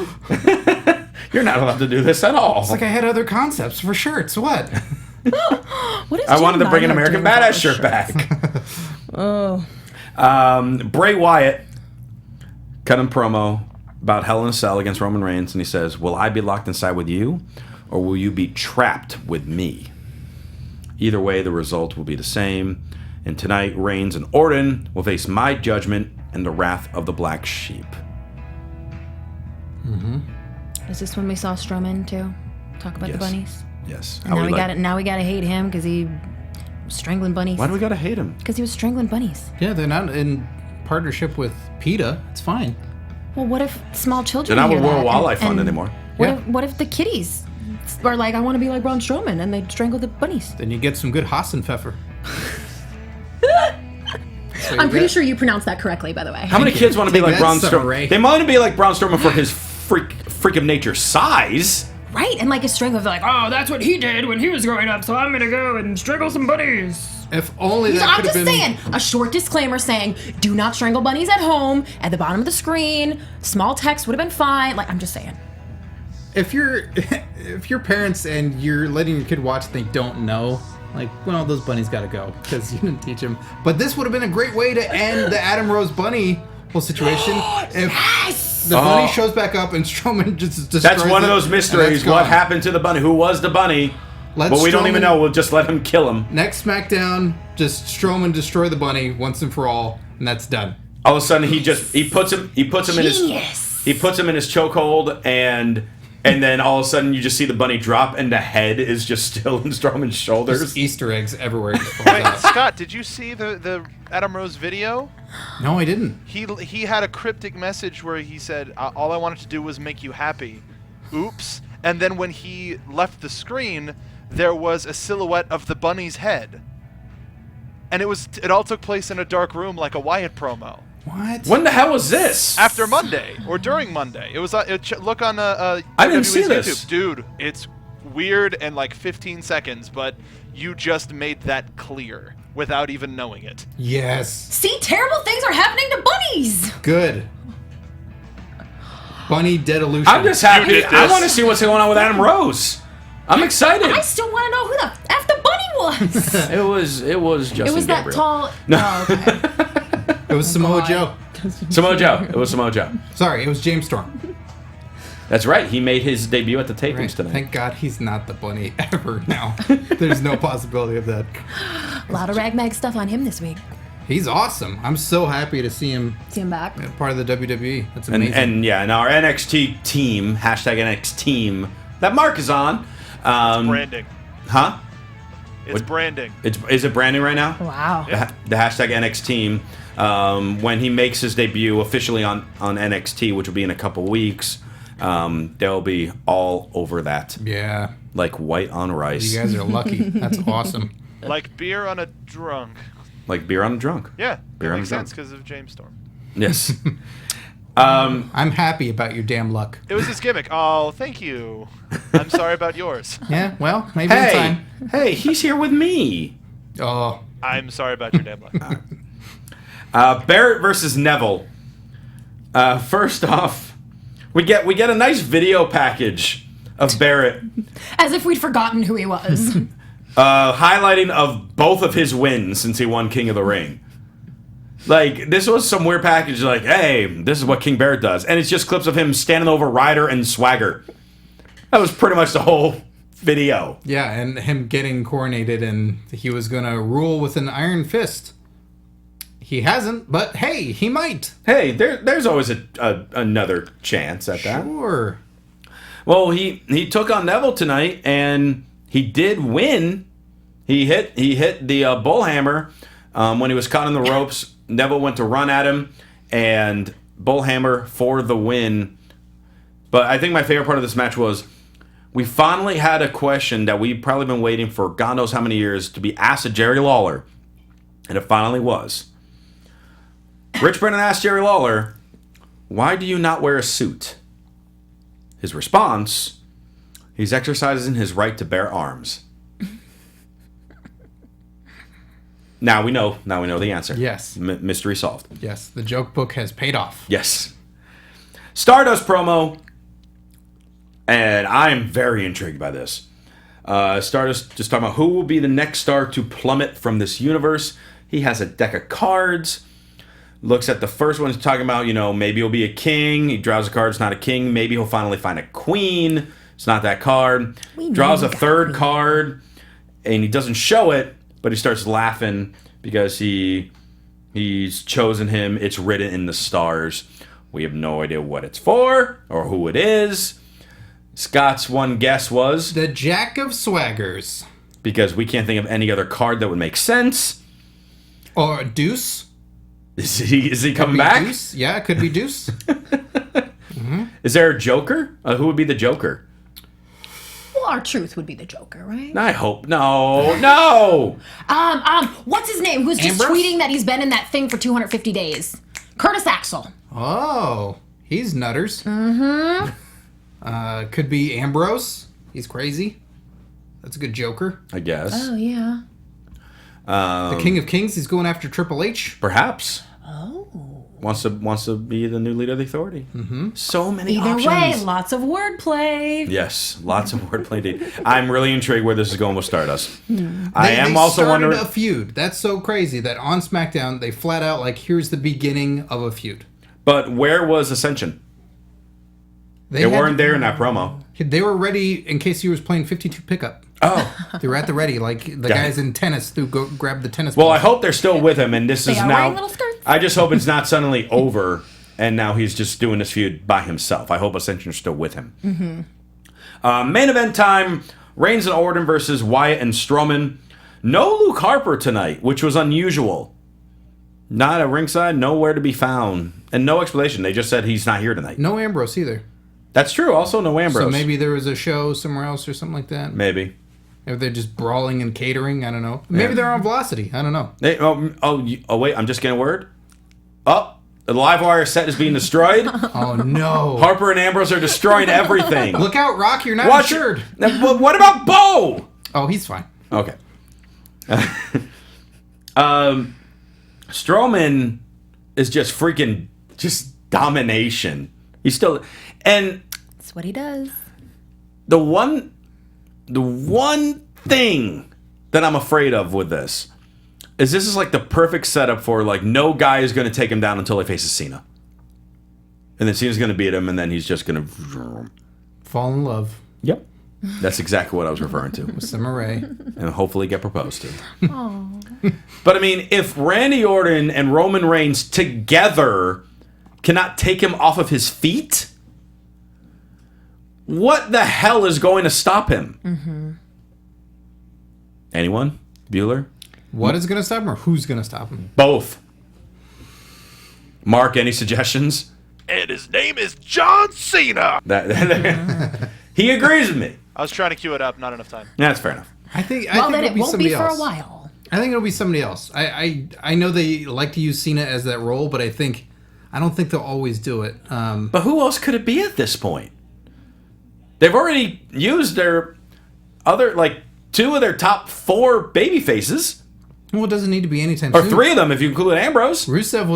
You're not allowed to do this at all. It's like I had other concepts for shirts. What? What is I wanted to bring an Jim American Neidhart doing Badass for shirt back. Oh. Bray Wyatt cut a promo about Hell in a Cell against Roman Reigns, and he says, "Will I be locked inside with you, or will you be trapped with me? Either way, the result will be the same. And tonight, Reigns and Orton will face my judgment and the wrath of the Black Sheep." Mm-hmm. Is this when we saw Strowman too? Talk about the bunnies? Yes. And now we gotta hate him because he was strangling bunnies. Why do we gotta hate him? Because he was strangling bunnies. Yeah, they're not in partnership with PETA. It's fine. Well, what if small children They're not hear with World that Wildlife Fund anymore. What if the kitties are like, I want to be like Braun Strowman, and they strangle the bunnies? Then you get some good Hassenpfeffer. I'm pretty sure you pronounced that correctly, by the way. How many kids want to be like Braun Summer Strowman? Rae. They want to be like Braun Strowman for his freak of nature size. Right, and like a strangle, they're like, oh, that's what he did when he was growing up, so I'm gonna go and strangle some bunnies. If only that I'm could just have been... saying, a short disclaimer saying, do not strangle bunnies at home, at the bottom of the screen, small text would have been fine. Like, I'm just saying. If you're parents and you're letting your kid watch and they don't know, like, well, those bunnies gotta go because you didn't teach them. But this would have been a great way to end the Adam Rose bunny whole situation. If the bunny shows back up and Strowman just destroys That's one of it, those and mysteries. that's What gone. happened to the bunny? Who was the bunny? Let But we don't even Strowman- know. We'll just let him kill him. Next SmackDown, just Strowman destroy the bunny once and for all, and that's done. All of a sudden, he puts him in his chokehold, and And then all of a sudden you just see the bunny drop and the head is just still in Strowman's shoulders. Just Easter eggs everywhere. Wait, Scott, did you see the Adam Rose video? No, I didn't. He had a cryptic message where he said, all I wanted to do was make you happy. Oops. And then when he left the screen, there was a silhouette of the bunny's head. And it all took place in a dark room like a Wyatt promo. What? When the hell was this? After Monday or during Monday. It was look on I didn't see WWE's this. YouTube. Dude, it's weird and like 15 seconds, but you just made that clear without even knowing it. Yes. See, terrible things are happening to bunnies. Good. Bunny devolution. I'm just happy. did I this. want to see what's going on with Adam Rose. I'm excited. I still want to know who the F the bunny was. It was Justin It was that Gabriel. tall. No. Oh, okay. It was Samoa God. Joe. Samoa Joe. It was Samoa Joe. Sorry, it was James Storm. That's right. He made his debut at the tapings Right. tonight. Thank God he's not the bunny ever now. There's no possibility of that. A lot of ragmag stuff on him this week. He's awesome. I'm so happy to see him See him back. part of the WWE. That's And, amazing. and yeah, and our NXT team, hashtag NXT team, that Mark is on. Branding. Huh? It's What? branding. Is it branding right now? Wow. The hashtag NXT team. When he makes his debut officially on NXT, which will be in a couple weeks, they'll be all over that. yeah. Like white on rice. You guys are lucky. That's awesome. Like beer on a drunk. Like beer on a drunk. Yeah, Beer that on makes a drunk. sense because of James Storm. Yes. I'm happy about your damn luck. It was his gimmick. Oh, thank you. I'm sorry about yours. Yeah, well, maybe in hey, time. hey, he's here with me. Oh, I'm sorry about your damn luck. Barrett versus Neville. First off, we get a nice video package of Barrett As if we'd forgotten who he was. highlighting of both of his wins since he won King of the Ring. Like, this was some weird package like, hey, this is what King Barrett does. And it's just clips of him standing over Ryder and Swagger. That was pretty much the whole video. yeah, and him getting coronated and he was going to rule with an iron fist. He hasn't, but hey, he might. Hey, there's always another chance at that. Sure. Well, he took on Neville tonight, and he did win. He hit the bullhammer when he was caught in the ropes. Neville went to run at him, and bullhammer for the win. But I think my favorite part of this match was we finally had a question that we've probably been waiting for God knows how many years to be asked of Jerry Lawler, and it finally was. Rich Brennan asked Jerry Lawler, "Why do you not wear a suit?" His response, he's exercising his right to bear arms. Now we know the answer. Yes. Mystery solved. Yes, the joke book has paid off. Yes. Stardust promo, and I am very intrigued by this. Stardust just talking about who will be the next star to plummet from this universe. He has a deck of cards. Looks at the first one, he's talking about, maybe he'll be a king. He draws a card, it's not a king. Maybe he'll finally find a queen. It's not that card. Draws a third card, and he doesn't show it, but he starts laughing because he's chosen him. It's written in the stars. We have no idea what it's for or who it is. Scott's one guess was, The Jack of Swaggers. because we can't think of any other card that would make sense. Or Deuce. Is he coming Could be back? Deuce. Yeah, it could be Deuce. Is there a Joker? Who would be the Joker? Well, R-Truth would be the Joker, right? I hope. No. What's his name? Who's just Ambrose? tweeting that he's been in that thing for 250 days? Curtis Axel. Oh, he's nutters. Mm-hmm. Could be Ambrose. He's crazy. That's a good Joker. I guess. Oh, yeah. The King of Kings. He's going after Triple H. Perhaps. Oh. Wants to be the new leader of the Authority. Mm-hmm. So many Either options. way, lots of wordplay. Yes, lots of wordplay indeed. I'm really intrigued where this is going with Stardust. I They am also started wondering. a feud. That's so crazy that on SmackDown they flat out here's the beginning of a feud. But where was Ascension? They weren't there in that promo. They were ready in case he was playing 52 pickup. Oh. They were at the ready, like the guys in tennis who go grab the tennis Well, ball. I hope they're still with him, and this They is are now. wearing little skirts. I just hope it's not suddenly over, and now he's just doing this feud by himself. I hope Ascension's still with him. Main event time, Reigns and Orton versus Wyatt and Strowman. No Luke Harper tonight, which was unusual. Not at ringside, nowhere to be found. And no explanation. They just said he's not here tonight. No Ambrose either. That's true. Also, no Ambrose. So maybe there was a show somewhere else or something like that. Maybe. Or they're just brawling and catering. I don't know. Maybe they're on Velocity. I don't know. Wait, I'm just getting word. Oh, the Livewire set is being destroyed. Oh, no. Harper and Ambrose are destroying everything. Look out, Rock. You're not insured. What about Bo? Oh, he's fine. Okay. Strowman is just freaking domination. He's still, and That's what he does. the one thing that I'm afraid of with this is like the perfect setup for like no guy is going to take him down until he faces Cena, and then Cena's going to beat him, and then he's just going to Fall in love Yep. That's exactly what I was referring to. with Summer Rae. And hopefully get proposed to. But I mean, if Randy Orton and Roman Reigns together cannot take him off of his feet, what the hell is going to stop him? Mm-hmm. Anyone? Bueller? What is going to stop him or who's going to stop him? Both. Mark, any suggestions? And his name is John Cena. He agrees with me. I was trying to cue it up, not enough time. That's fair enough. I think Then it'll it be won't somebody be for else. a while. I think it'll be somebody else. I know they like to use Cena as that role, but I don't think they'll always do it. But who else could it be at this point? They've already used their other, like, 2 of their top 4 baby faces. Well, it doesn't need to be anytime Or soon. 3 of them if you include Ambrose. Rusev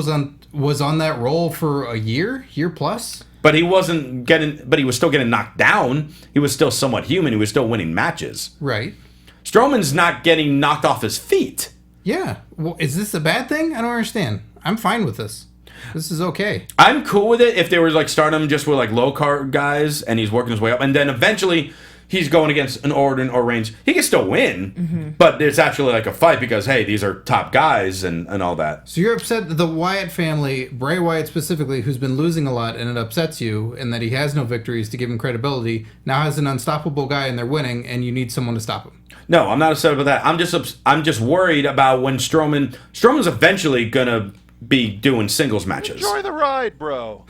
was on that role for a year plus. But he was still getting knocked down. He was still somewhat human. He was still winning matches. Right. Strowman's not getting knocked off his feet. Yeah. Well, is this a bad thing? I don't understand. I'm fine with this. This is okay. I'm cool with it if they were like starting him just with like low card guys and he's working his way up, and then eventually he's going against an Orton or Reigns. He can still win, but it's actually like a fight because hey, these are top guys and all that. So you're upset that the Wyatt family, Bray Wyatt specifically, who's been losing a lot, and it upsets you, and that he has no victories to give him credibility, now has an unstoppable guy and they're winning, and you need someone to stop him. No, I'm not upset about that. I'm just worried about when Strowman's eventually gonna be doing singles matches. Enjoy the ride, bro.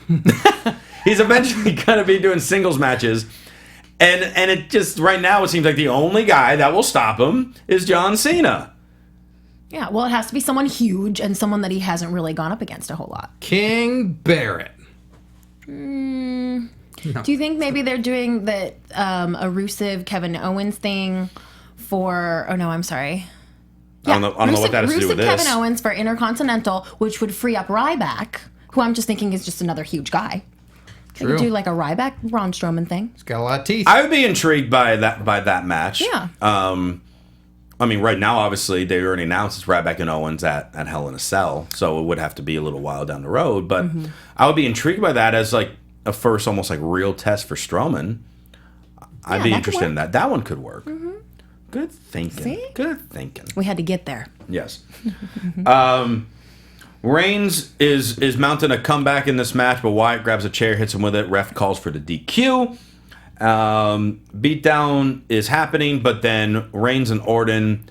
He's eventually gonna be doing singles matches. And it just, right now, it seems like the only guy that will stop him is John Cena. Yeah, well, it has to be someone huge and someone that he hasn't really gone up against a whole lot. King Barrett. Do you think maybe they're doing a Rusev Kevin Owens thing for... Oh, no, I'm sorry. I don't know what that has to do with this. Kevin Owens for Intercontinental, which would free up Ryback, who I'm just thinking is just another huge guy. They could do like a Ryback Braun Strowman thing. He's got a lot of teeth. I would be intrigued by that match. Yeah. I mean, right now, obviously, they already announced it's Ryback and Owens at Hell in a Cell, so it would have to be a little while down the road. But I would be intrigued by that as like a first, almost like real test for Strowman. I'd be that interested could in that. That one could work. Good thinking. See? Good thinking. We had to get there. Yes. Reigns is mounting a comeback in this match, but Wyatt grabs a chair, hits him with it. Ref calls for the DQ. Beatdown is happening, but then Reigns and Orton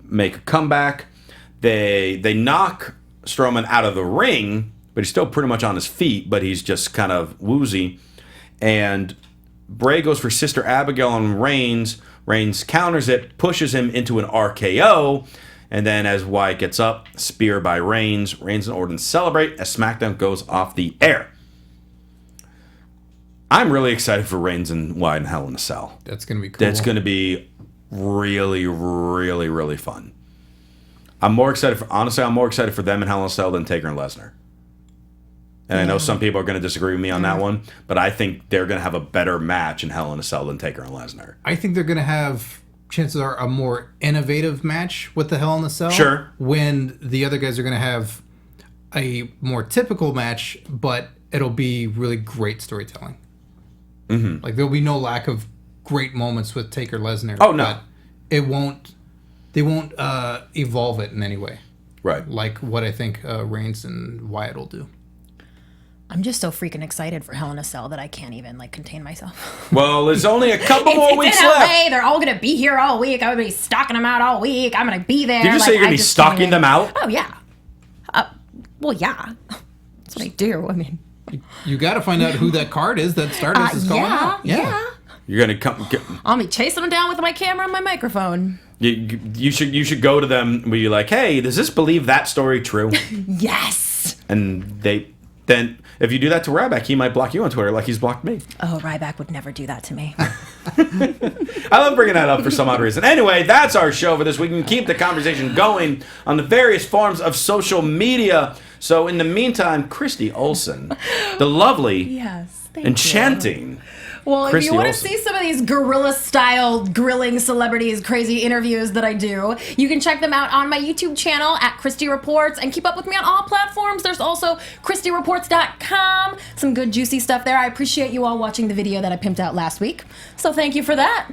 make a comeback. They knock Strowman out of the ring, but he's still pretty much on his feet, but he's just kind of woozy. And Bray goes for Sister Abigail on Reigns. Reigns counters it, pushes him into an RKO. And then as Wyatt gets up, spear by Reigns. Reigns and Orton celebrate as SmackDown goes off the air. I'm really excited for Reigns and Wyatt in Hell in a Cell. That's going to be cool. That's going to be really, really, really fun. I'm more excited for them in Hell in a Cell than Taker and Lesnar. And I know some people are going to disagree with me on that one, but I think they're going to have a better match in Hell in a Cell than Taker and Lesnar. I think they're going to have, chances are, a more innovative match with the Hell in a Cell. Sure. When the other guys are going to have a more typical match, but it'll be really great storytelling. Mm-hmm. Like, there'll be no lack of great moments with Taker Lesnar. Oh, no. But they won't evolve it in any way. Right. Like what I think Reigns and Wyatt will do. I'm just so freaking excited for Hell in a Cell that I can't even like contain myself. Well, there's only a couple more It's weeks in LA. left. They're all gonna be here all week. I'm gonna be stalking them out all week. I'm gonna be there. Did you say you're gonna be stalking them out? Oh yeah. Well, yeah. That's what I do. I mean, You got to find out who that card is that Stardust is calling out. yeah. You're gonna come. I'll be chasing them down with my camera and my microphone. You should go to them and be like, hey, does this believe that story true? Yes. And then if you do that to Ryback, he might block you on Twitter like he's blocked me. Oh, Ryback would never do that to me. I love bringing that up for some odd reason. Anyway, that's our show for this week. We can keep the conversation going on the various forms of social media. So in the meantime, Christy Olsen, the lovely, Yes. Thank enchanting. Well, Christy if you want to Olsen. see some of these guerrilla-style grilling celebrities, crazy interviews that I do, you can check them out on my YouTube channel at Christy Reports and keep up with me on all platforms. There's also ChristyReports.com. Some good, juicy stuff there. I appreciate you all watching the video that I pimped out last week. So thank you for that.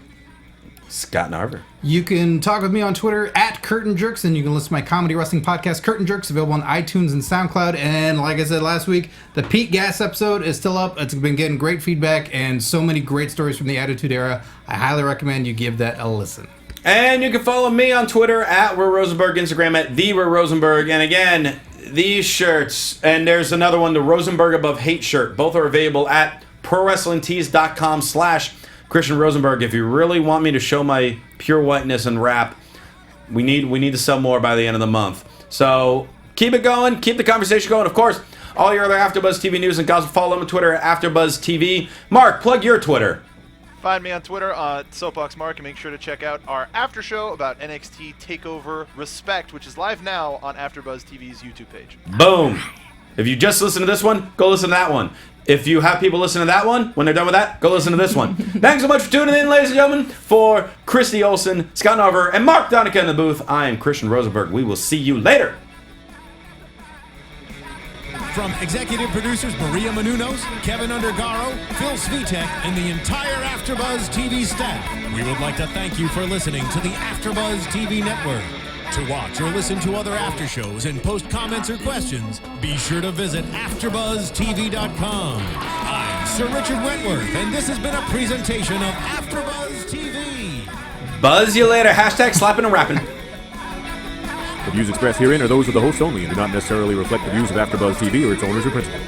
Scott Narver. You can talk with me on Twitter at Curtain Jerks, and you can listen to my comedy wrestling podcast, Curtain Jerks, available on iTunes and SoundCloud. And like I said last week, the Pete Gas episode is still up. It's been getting great feedback and so many great stories from the Attitude Era. I highly recommend you give that a listen. And you can follow me on Twitter at Ro Rosenberg, Instagram at the Ro Rosenberg. And again, these shirts, and there's another one, the Rosenberg Above Hate shirt. Both are available at ProWrestlingTees.com/Christian Rosenberg. If you really want me to show my pure whiteness and rap, we need to sell more by the end of the month. So keep it going, keep the conversation going. Of course, all your other AfterBuzz TV news and gossip, follow them on Twitter at AfterBuzz TV. Mark, plug your Twitter. Find me on Twitter at Soapbox Mark, and make sure to check out our after show about NXT TakeOver Respect, which is live now on AfterBuzz TV's YouTube page. Boom. If you just listen to this one, go listen to that one. If you have people listen to that one, when they're done with that, go listen to this one. Thanks so much for tuning in, ladies and gentlemen. For Christy Olsen, Scott Narver, and Mark Donica in the booth, I am Christian Rosenberg. We will see you later. From executive producers Maria Menounos, Kevin Undergaro, Phil Svitek, and the entire AfterBuzz TV staff, we would like to thank you for listening to the AfterBuzz TV network. To watch or listen to other after shows and post comments or questions, be sure to visit AfterBuzzTV.com. I'm Sir Richard Wentworth, and this has been a presentation of AfterBuzz TV. Buzz you later. Hashtag slapping and rapping. The views expressed herein are those of the hosts only and do not necessarily reflect the views of AfterBuzz TV or its owners or principals.